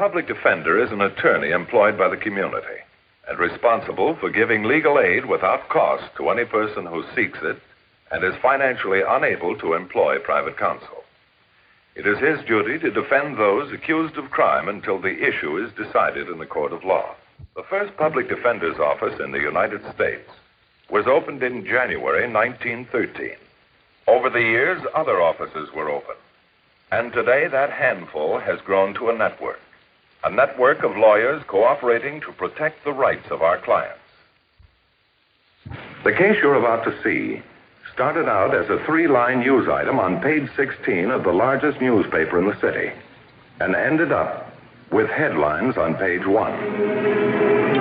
public defender is an attorney employed by the community and responsible for giving legal aid without cost to any person who seeks it and is financially unable to employ private counsel. It is his duty to defend those accused of crime until the issue is decided in the court of law. The first public defender's office in the United States was opened in January 1913. Over the years, other offices were opened. And today, that handful has grown to a network of lawyers cooperating to protect the rights of our clients. The case you're about to see started out as a 3-line news item on page 16 of the largest newspaper in the city and ended up with headlines on page 1.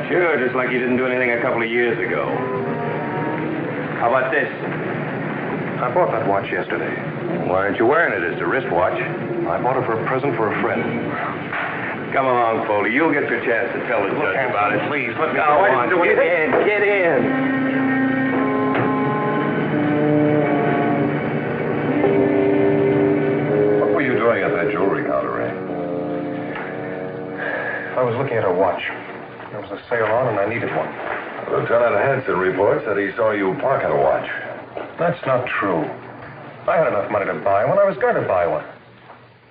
Sure, just like you didn't do anything a couple of years ago. How about this? I bought that watch yesterday. Why aren't you wearing it? It's a wristwatch. I bought it for a present for a friend. Come along, Foley. You'll get your chance to tell the judge about it. Please, let me go on. Get in. Get in. What were you doing at that jewelry counter, Ray? I was looking at a watch. There was a sale on, and I needed one. Lieutenant Hanson reports that he saw you pocket a watch. That's not true. I had enough money to buy one. I was going to buy one.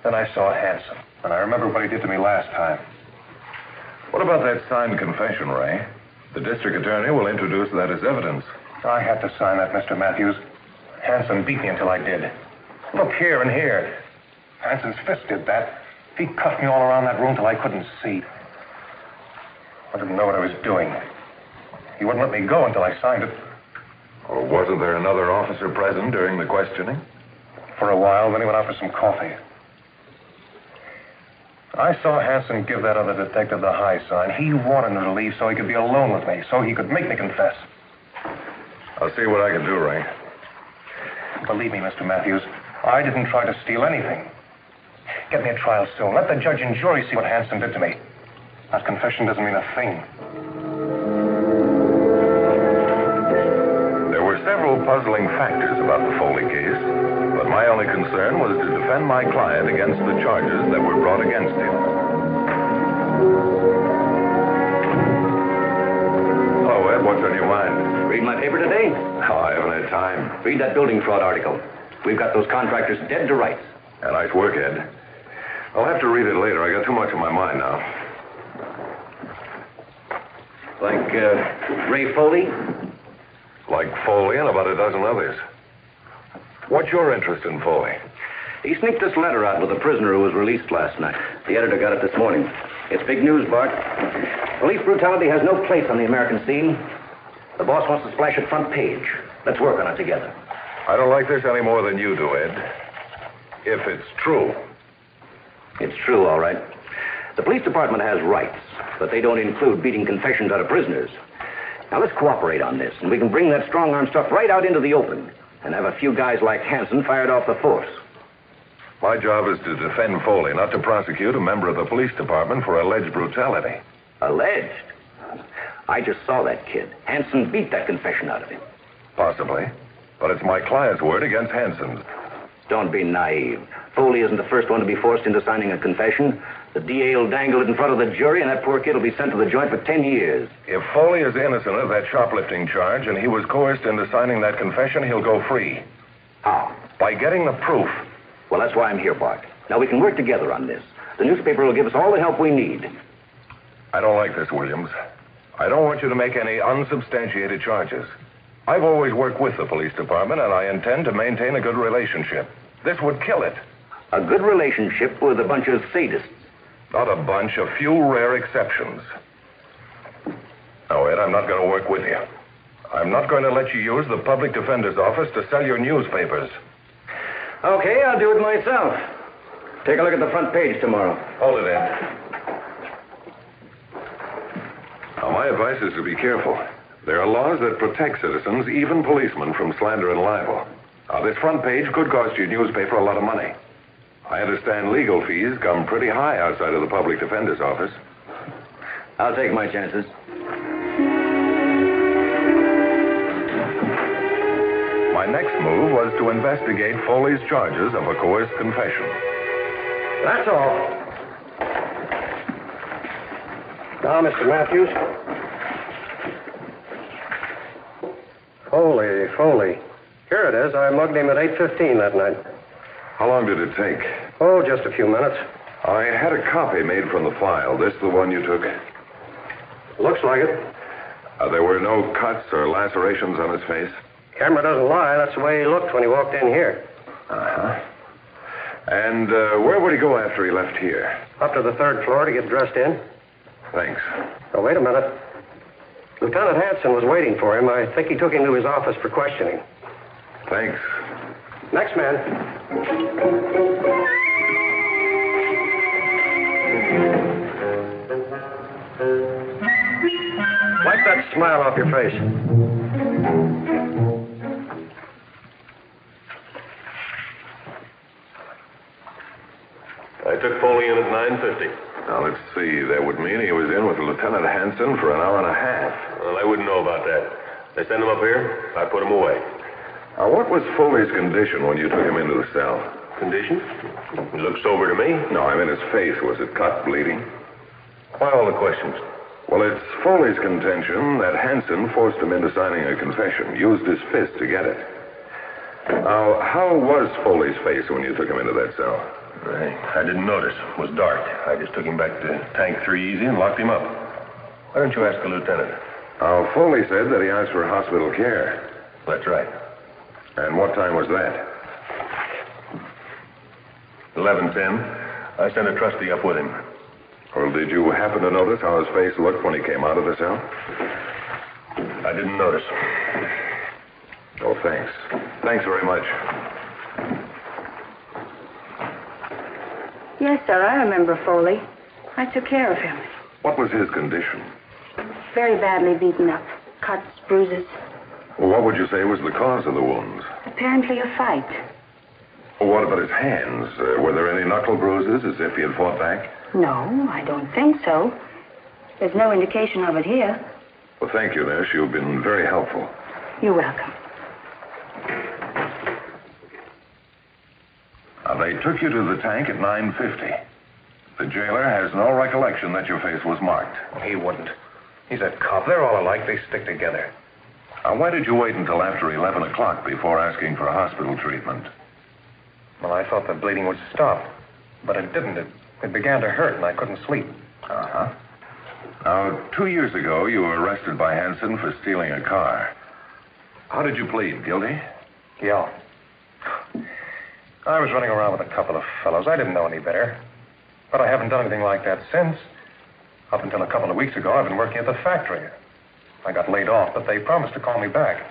Then I saw Hanson, and I remember what he did to me last time. What about that signed confession, Ray? The district attorney will introduce that as evidence. I had to sign that, Mr. Matthews. Hanson beat me until I did. Look here and here. Hanson's fist did that. He cuffed me all around that room till I couldn't see. I didn't know what I was doing. He wouldn't let me go until I signed it. Or wasn't there another officer present during the questioning? For a while, then he went out for some coffee. I saw Hanson give that other detective the high sign. He wanted him to leave so he could be alone with me, so he could make me confess. I'll see what I can do, Ray. Believe me, Mr. Matthews, I didn't try to steal anything. Get me a trial soon. Let the judge and jury see what Hanson did to me. That confession doesn't mean a thing. There were several puzzling factors about the Foley case, but my only concern was to defend my client against the charges that were brought against him. Hello, Ed. What's on your mind? Read my paper today? Oh, I haven't had time. Read that building fraud article. We've got those contractors dead to rights. Yeah, nice work, Ed. I'll have to read it later. I got too much on my mind now. Like, Ray Foley? Like Foley and about a dozen others. What's your interest in Foley? He sneaked this letter out with a prisoner who was released last night. The editor got it this morning. It's big news, Bart. Police brutality has no place on the American scene. The boss wants to splash it front page. Let's work on it together. I don't like this any more than you do, Ed. If it's true. It's true, all right. The police department has rights, but they don't include beating confessions out of prisoners. Now, let's cooperate on this, and we can bring that strong-arm stuff right out into the open and have a few guys like Hanson fired off the force. My job is to defend Foley, not to prosecute a member of the police department for alleged brutality. Alleged? I just saw that kid. Hanson beat that confession out of him. Possibly. But it's my client's word against Hanson's. Don't be naive. Foley isn't the first one to be forced into signing a confession. The DA will dangle it in front of the jury, and that poor kid will be sent to the joint for 10 years. If Foley is innocent of that shoplifting charge and he was coerced into signing that confession, he'll go free. How? By getting the proof. Well, that's why I'm here, Bart. Now, we can work together on this. The newspaper will give us all the help we need. I don't like this, Williams. I don't want you to make any unsubstantiated charges. I've always worked with the police department, and I intend to maintain a good relationship. This would kill it. A good relationship with a bunch of sadists. Not a bunch, a few rare exceptions. No, Ed, I'm not going to work with you. I'm not going to let you use the public defender's office to sell your newspapers. Okay, I'll do it myself. Take a look at the front page tomorrow. Hold it, Ed. Now, my advice is to be careful. There are laws that protect citizens, even policemen, from slander and libel. Now, this front page could cost your newspaper a lot of money. I understand legal fees come pretty high outside of the public defender's office. I'll take my chances. My next move was to investigate Foley's charges of a coerced confession. That's all. Now, Mr. Matthews. Foley. Here it is. I mugged him at 8:15 that night. How long did it take? Oh, just a few minutes. I had a copy made from the file. This the one you took? Looks like it. There were no cuts or lacerations on his face? Camera doesn't lie. That's the way he looked when he walked in here. Uh-huh. And where would he go after he left here? Up to the 3rd floor to get dressed in. Thanks. Oh, wait a minute. Lieutenant Hanson was waiting for him. I think he took him to his office for questioning. Thanks. Next man. Wipe that smile off your face. I took Foley in at 9:50. Now, let's see. That would mean he was in with Lieutenant Hanson for an hour and a half. Well, I wouldn't know about that. They sent him up here. I put him away. Now, what was Foley's condition when you took him into the cell? Condition? He looked sober to me. No, I mean his face. Was it cut, bleeding? Why all the questions? Well, it's Foley's contention that Hanson forced him into signing a confession, used his fist to get it. Now, how was Foley's face when you took him into that cell? I didn't notice. It was dark. I just took him back to Tank 3 Easy and locked him up. Why don't you ask the lieutenant? Now, Foley said that he asked for hospital care. That's right. And what time was that? 11:10. I sent a trustee up with him. Well, did you happen to notice how his face looked when he came out of the cell? I didn't notice. Oh, thanks. Thanks very much. Yes, sir, I remember Foley. I took care of him. What was his condition? Very badly beaten up. Cuts, bruises. Well, what would you say was the cause of the wounds? Apparently a fight. Well, what about his hands? Were there any knuckle bruises, as if he had fought back? No, I don't think so. There's no indication of it here. Well, thank you, nurse. You've been very helpful. You're welcome. They took you to the tank at 9:50. The jailer has no recollection that your face was marked. He wouldn't. He's a cop. They're all alike. They stick together. Now, why did you wait until after 11 o'clock before asking for hospital treatment? Well, I thought the bleeding would stop. But it didn't. It began to hurt, and I couldn't sleep. Uh-huh. Now, 2 years ago, you were arrested by Hanson for stealing a car. How did you plead? Guilty? Yeah. I was running around with a couple of fellows. I didn't know any better. But I haven't done anything like that since. Up until a couple of weeks ago, I've been working at the factory. I got laid off, but they promised to call me back.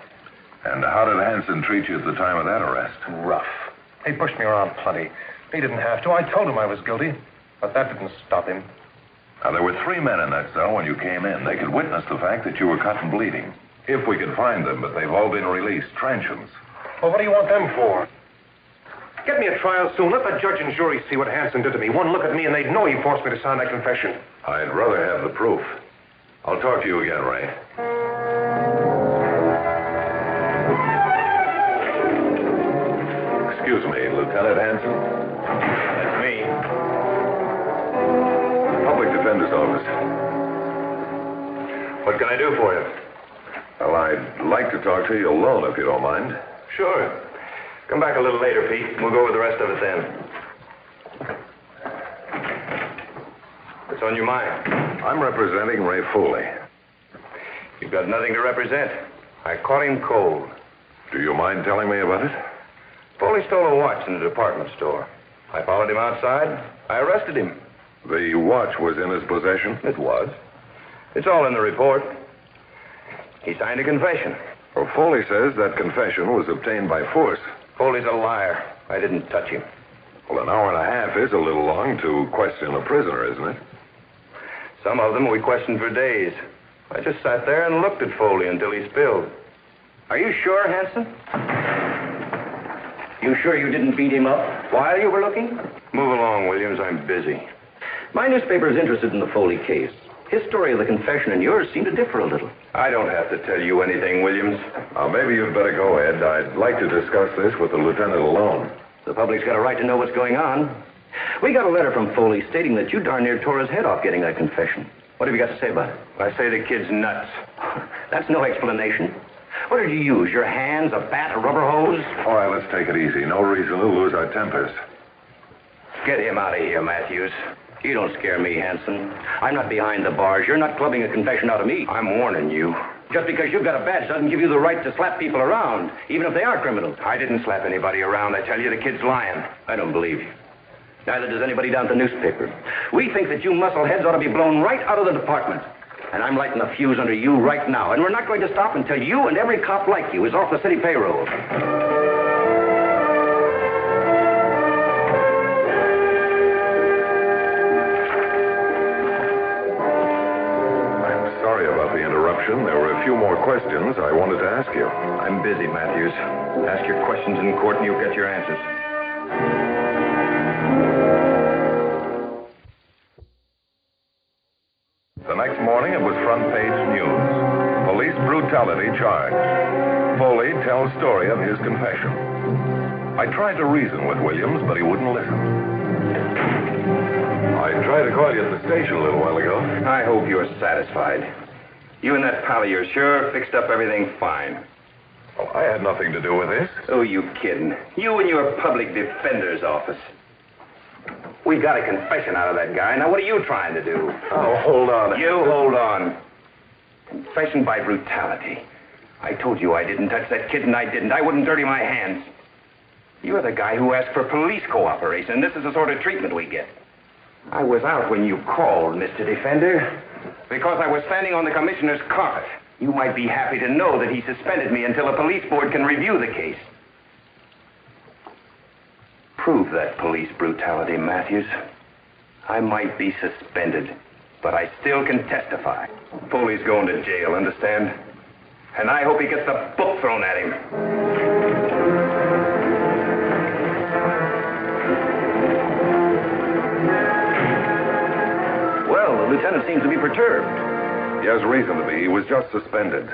And how did Hanson treat you at the time of that arrest? Rough. He pushed me around plenty. He didn't have to. I told him I was guilty, but that didn't stop him. Now, there were 3 men in that cell when you came in. They could witness the fact that you were cut and bleeding. If we could find them, but they've all been released. Transients. Well, what do you want them for? Get me a trial soon. Let the judge and jury see what Hanson did to me. One look at me and they'd know he forced me to sign that confession. I'd rather have the proof. I'll talk to you again, Ray. Excuse me, Lieutenant Hanson? That's me. Public Defender's Office. What can I do for you? Well, I'd like to talk to you alone, if you don't mind. Sure. Come back a little later, Pete. We'll go over the rest of it then. What's on your mind? I'm representing Ray Foley. You've got nothing to represent. I caught him cold. Do you mind telling me about it? Foley stole a watch in the department store. I followed him outside. I arrested him. The watch was in his possession? It was. It's all in the report. He signed a confession. Well, Foley says that confession was obtained by force. Foley's a liar. I didn't touch him. Well, an hour and a half is a little long to question a prisoner, isn't it? Some of them we questioned for days. I just sat there and looked at Foley until he spilled. Are you sure, Hanson? You sure you didn't beat him up while you were looking? Move along, Williams. I'm busy. My newspaper is interested in the Foley case. His story of the confession and yours seem to differ a little. I don't have to tell you anything, Williams. Maybe you'd better go, Ed. I'd like to discuss this with the lieutenant alone. The public's got a right to know what's going on. We got a letter from Foley stating that you darn near tore his head off getting that confession. What have you got to say about it? I say the kid's nuts. That's no explanation. What did you use? Your hands, a bat, a rubber hose? All right, let's take it easy. No reason to lose our tempers. Get him out of here, Matthews. You don't scare me, Hanson. I'm not behind the bars. You're not clubbing a confession out of me. I'm warning you. Just because you've got a badge doesn't give you the right to slap people around, even if they are criminals. I didn't slap anybody around. I tell you, the kid's lying. I don't believe you. Neither does anybody down at the newspaper. We think that you muscleheads ought to be blown right out of the department. And I'm lighting the fuse under you right now. And we're not going to stop until you and every cop like you is off the city payroll. Sorry about the interruption. There were a few more questions I wanted to ask you. I'm busy, Matthews. Ask your questions in court and you'll get your answers. The next morning, it was front-page news. Police brutality charged. Foley tells story of his confession. I tried to reason with Williams, but he wouldn't listen. I tried to call you at the station a little while ago. I hope you're satisfied. You and that pal of yours sure fixed up everything fine. Well, I had nothing to do with this. Oh, you kidding. You and your public defender's office. We got a confession out of that guy. Now, what are you trying to do? Oh, hold on. You hold on. Confession by brutality. I told you I didn't touch that kid, and I didn't. I wouldn't dirty my hands. You're the guy who asked for police cooperation, and this is the sort of treatment we get. I was out when you called, Mr. Defender, because I was standing on the commissioner's carpet. You might be happy to know that he suspended me until a police board can review the case. Prove that police brutality, Matthews. I might be suspended, but I still can testify. Foley's going to jail, understand? And I hope he gets the book thrown at him. Well, the lieutenant seems to be perturbed. He has reason to be. He was just suspended.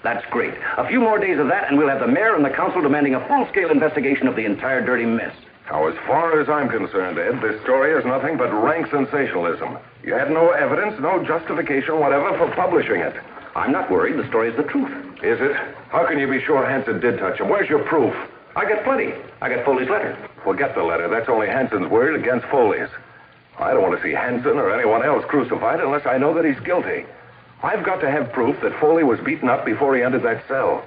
That's great. A few more days of that, and we'll have the mayor and the council demanding a full-scale investigation of the entire dirty mess. Now, as far as I'm concerned, Ed, this story is nothing but rank sensationalism. You had no evidence, no justification, whatever, for publishing it. I'm not worried. The story is the truth. Is it? How can you be sure Hanson did touch him? Where's your proof? I got plenty. I got Foley's letter. Forget the letter. That's only Hanson's word against Foley's. I don't want to see Hanson or anyone else crucified unless I know that he's guilty. I've got to have proof that Foley was beaten up before he entered that cell.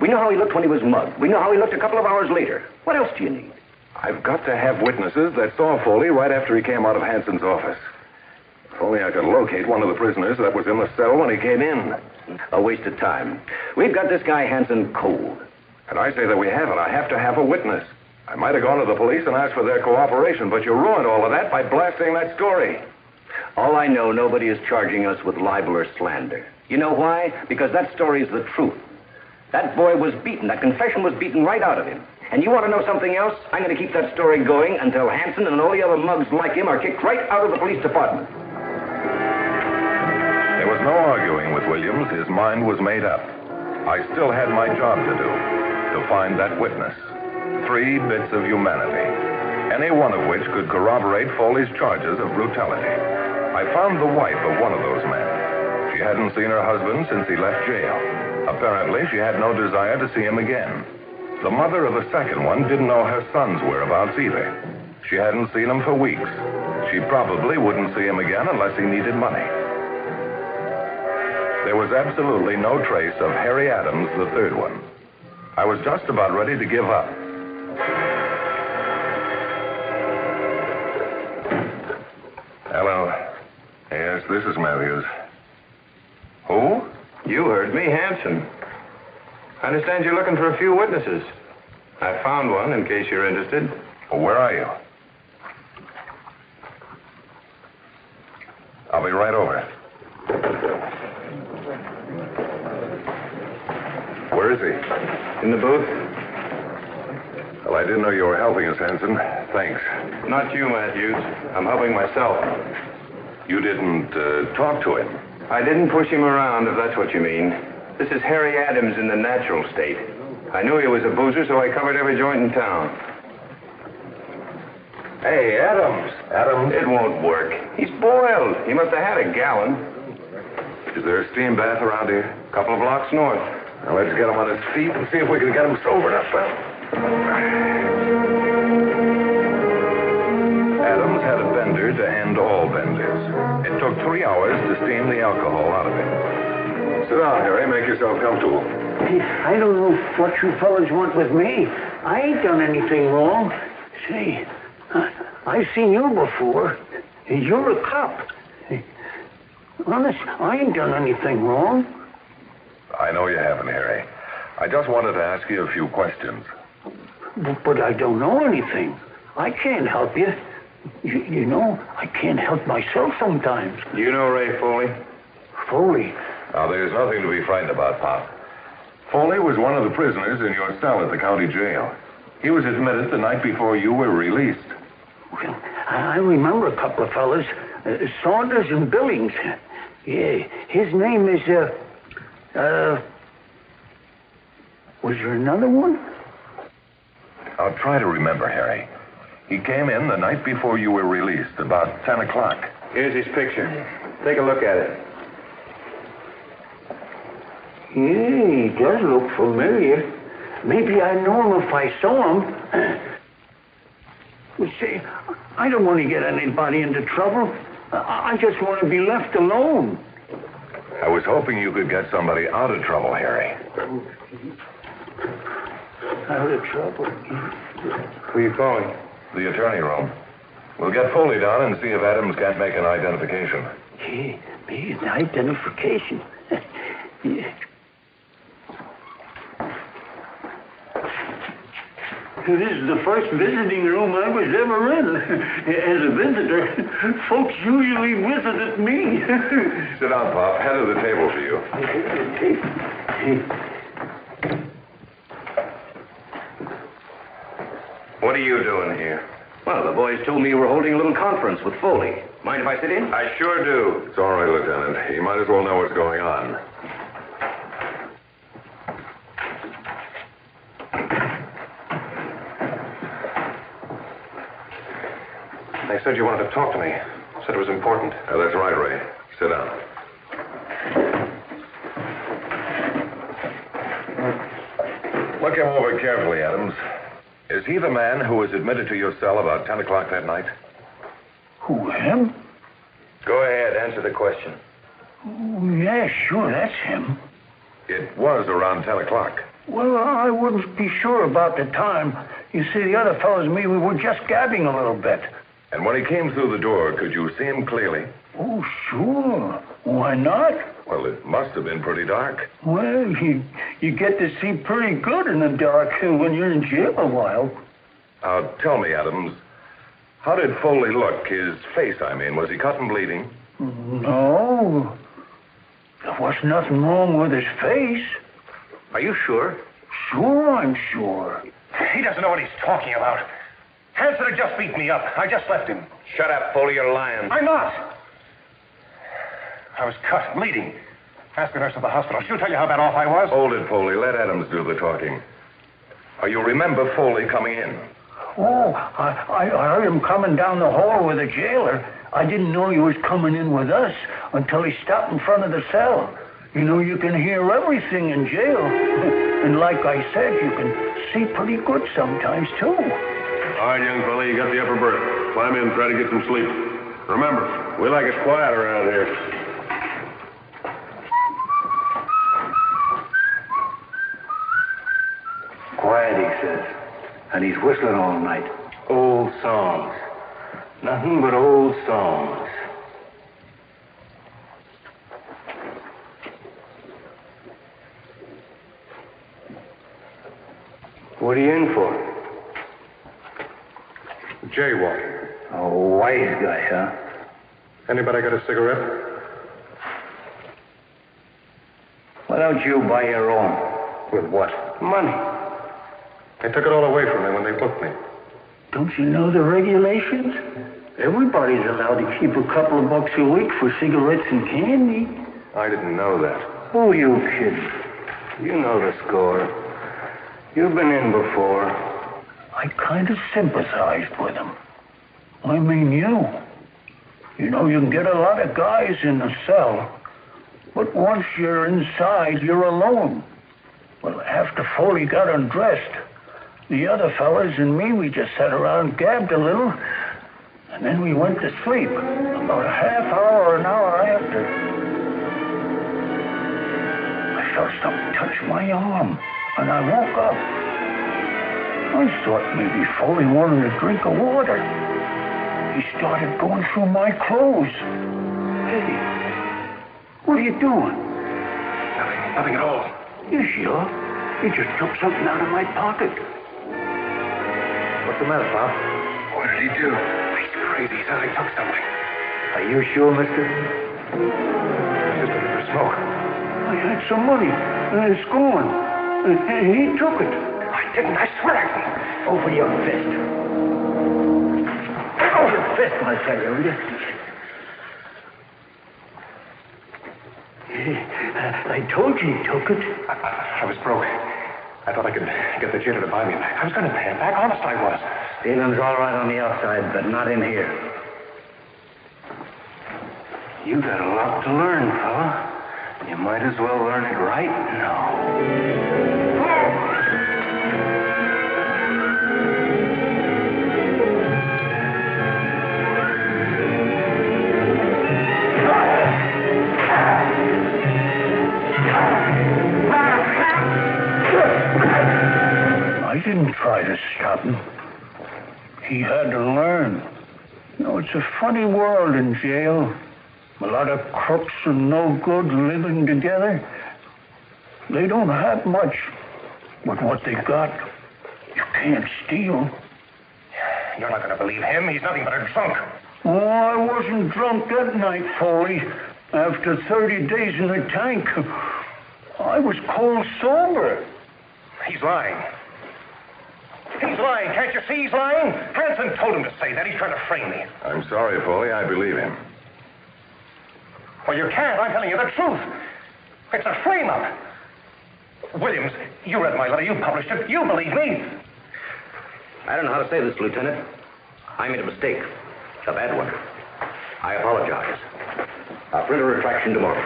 We know how he looked when he was mugged. We know how he looked a couple of hours later. What else do you need? I've got to have witnesses that saw Foley right after he came out of Hanson's office. If only I could locate one of the prisoners that was in the cell when he came in. A waste of time. We've got this guy Hanson cold. And I say that we haven't. I have to have a witness. I might have gone to the police and asked for their cooperation, but you ruined all of that by blasting that story. All I know, nobody is charging us with libel or slander. You know why? Because that story is the truth. That boy was beaten. That confession was beaten right out of him. And you want to know something else? I'm going to keep that story going until Hanson and all the other mugs like him are kicked right out of the police department. There was no arguing with Williams. His mind was made up. I still had my job to do, to find that witness. 3 bits of humanity, any one of which could corroborate Foley's charges of brutality. I found the wife of one of those men. She hadn't seen her husband since he left jail. Apparently, she had no desire to see him again. The mother of the second one didn't know her son's whereabouts either. She hadn't seen him for weeks. She probably wouldn't see him again unless he needed money. There was absolutely no trace of Harry Adams, the third one. I was just about ready to give up. Hello. Yes, this is Matthews. Who? You heard me, Hanson. I understand you're looking for a few witnesses. I found one, in case you're interested. Well, where are you? I'll be right over. Where is he? In the booth? Well, I didn't know you were helping us, Hanson. Thanks. Not you, Matthews. I'm helping myself. You didn't talk to him? I didn't push him around, if that's what you mean. This is Harry Adams in the natural state. I knew he was a boozer, so I covered every joint in town. Hey, Adams. Adams. It won't work. He's boiled. He must have had a gallon. Is there a steam bath around here? A couple of blocks north. Now, let's get him on his feet and see if we can get him sobered up. Adams had a bender to end all benders. It took 3 hours to steam the alcohol out of him. Sit down, Harry. Make yourself comfortable. I don't know what you fellas want with me. I ain't done anything wrong. Say, I've seen you before. You're a cop. Honest, I ain't done anything wrong. I know you haven't, Harry. I just wanted to ask you a few questions. But I don't know anything. I can't help you. You know, I can't help myself sometimes. Do you know Ray Foley? Foley? Now, there's nothing to be frightened about, Pop. Foley was one of the prisoners in your cell at the county jail. He was admitted the night before you were released. Well, I remember a couple of fellas. Saunders and Billings. Yeah, his name is, was there another one? I'll try to remember, Harry. He came in the night before you were released, about 10 o'clock. Here's his picture. Take a look at it. Yeah, he does look familiar. Maybe I know him if I saw him. Well, see, I don't want to get anybody into trouble. I just want to be left alone. I was hoping you could get somebody out of trouble, Harry. Out of trouble? Who are you calling? The attorney room. We'll get Foley down and see if Adams can't make an identification. Yeah, maybe an identification. Yeah. This is the first visiting room I was ever in. As a visitor, folks usually visited me. Sit down, Pop. Head of the table for you. What are you doing here? Well, the boys told me you were holding a little conference with Foley. Mind if I sit in? I sure do. It's all right, Lieutenant. You might as well know what's going on. They said you wanted to talk to me. Said it was important. That's right, Ray. Sit down. Look him over carefully, Adams. Is he the man who was admitted to your cell about 10 o'clock that night? Who, him? Go ahead, answer the question. Oh, yeah, sure, that's him. It was around 10 o'clock. Well, I wouldn't be sure about the time. You see, the other fellows and me, we were just gabbing a little bit. And when he came through the door, could you see him clearly? Oh, sure. Why not? Well, it must have been pretty dark. Well, you get to see pretty good in the dark when you're in jail a while. Now, tell me, Adams, how did Foley look? His face, I mean. Was he cut and bleeding? No. There was nothing wrong with his face. Are you sure? Sure, I'm sure. He doesn't know what he's talking about. Hanson had just beat me up. I just left him. Shut up, Foley, you're lying. I'm not. I was cut, bleeding. Ask the nurse at the hospital. She'll tell you how bad off I was. Hold it, Foley. Let Adams do the talking. You remember Foley coming in? Oh, I heard him coming down the hall with a jailer. I didn't know he was coming in with us until he stopped in front of the cell. You know, you can hear everything in jail. And like I said, you can see pretty good sometimes, too. All right, young fella, you got the upper berth. Climb in and try to get some sleep. Remember, we like it quiet around here. Quiet, he says. And he's whistling all night. Old songs. Nothing but old songs. What are you in for? Jaywalking. A wise guy, huh? Anybody got a cigarette? Why don't you buy your own? With what? Money. They took it all away from me when they booked me. Don't you know the regulations? Everybody's allowed to keep a couple of bucks a week for cigarettes and candy. I didn't know that. Who are you kidding? You know the score. You've been in before. I kind of sympathized with him. I mean you. You know, you can get a lot of guys in the cell, but once you're inside, you're alone. Well, after Foley got undressed, the other fellas and me, we just sat around and gabbed a little, and then we went to sleep about a half hour or an hour after. I felt something touch my arm, and I woke up. I thought maybe Foley wanted a drink of water. He started going through my clothes. Hey, what are you doing? Nothing at all. You sure? He just took something out of my pocket. What's the matter, Pop? What did he do? He's crazy. He said I took something. Are you sure, mister? Just looking for smoke. I had some money, and it's gone. And he took it. I didn't. I swear I didn't. Over your fist. Over your fist, I tell you, will you? I told you he took it. I was broke. I thought I could get the jailer to buy me. I was going to pay him back. Honest, I was. Stealing's all right on the outside, but not in here. You got a lot to learn, fella. You might as well learn it right now. I didn't try to stop him. He had to learn. You know, it's a funny world in jail. A lot of crooks and no good living together. They don't have much, but what they got, you can't steal. You're not going to believe him. He's nothing but a drunk. Oh, I wasn't drunk that night, Foley. After 30 days in the tank, I was cold sober. He's lying. He's lying. Can't you see he's lying? Hanson told him to say that. He's trying to frame me. I'm sorry, Foley. I believe him. Well, you can't. I'm telling you the truth. It's a frame-up. Williams, you read my letter. You published it. You believe me. I don't know how to say this, Lieutenant. I made a mistake. A bad one. I apologize. I'll print a retraction tomorrow.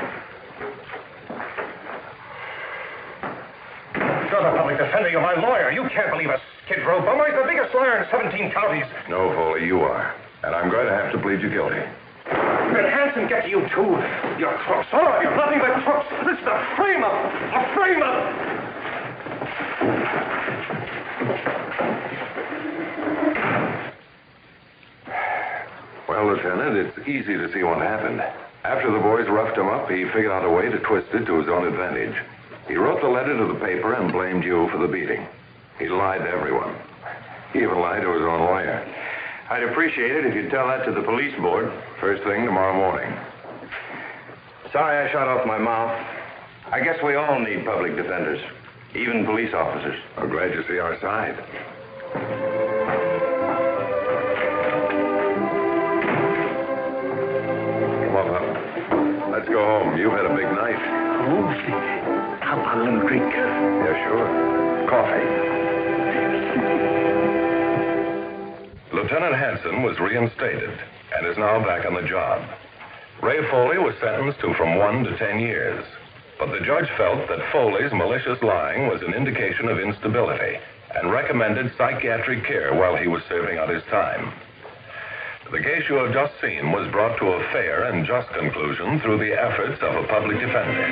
You're the public defender. You're my lawyer. You can't believe a Skid Row bummer. He's the biggest liar in 17 counties. No, Foley, you are. And I'm going to have to plead you guilty. Did Hanson get to you, too? You're crooks. All of you. Nothing but crooks. This is a frame-up. A frame-up. Well, Lieutenant, it's easy to see what happened. After the boys roughed him up, he figured out a way to twist it to his own advantage. He wrote the letter to the paper and blamed you for the beating. He lied to everyone. He even lied to his own lawyer. I'd appreciate it if you'd tell that to the police board first thing tomorrow morning. Sorry I shot off my mouth. I guess we all need public defenders, even police officers. I'm glad you see our side. Come on, Pop. Let's go home. You've had a big night. Oh, how about a little drink? Yeah, sure. Coffee. Lieutenant Hanson was reinstated and is now back on the job. Ray Foley was sentenced to from 1 to 10 years. But the judge felt that Foley's malicious lying was an indication of instability and recommended psychiatric care while he was serving out his time. The case you have just seen was brought to a fair and just conclusion through the efforts of a public defender.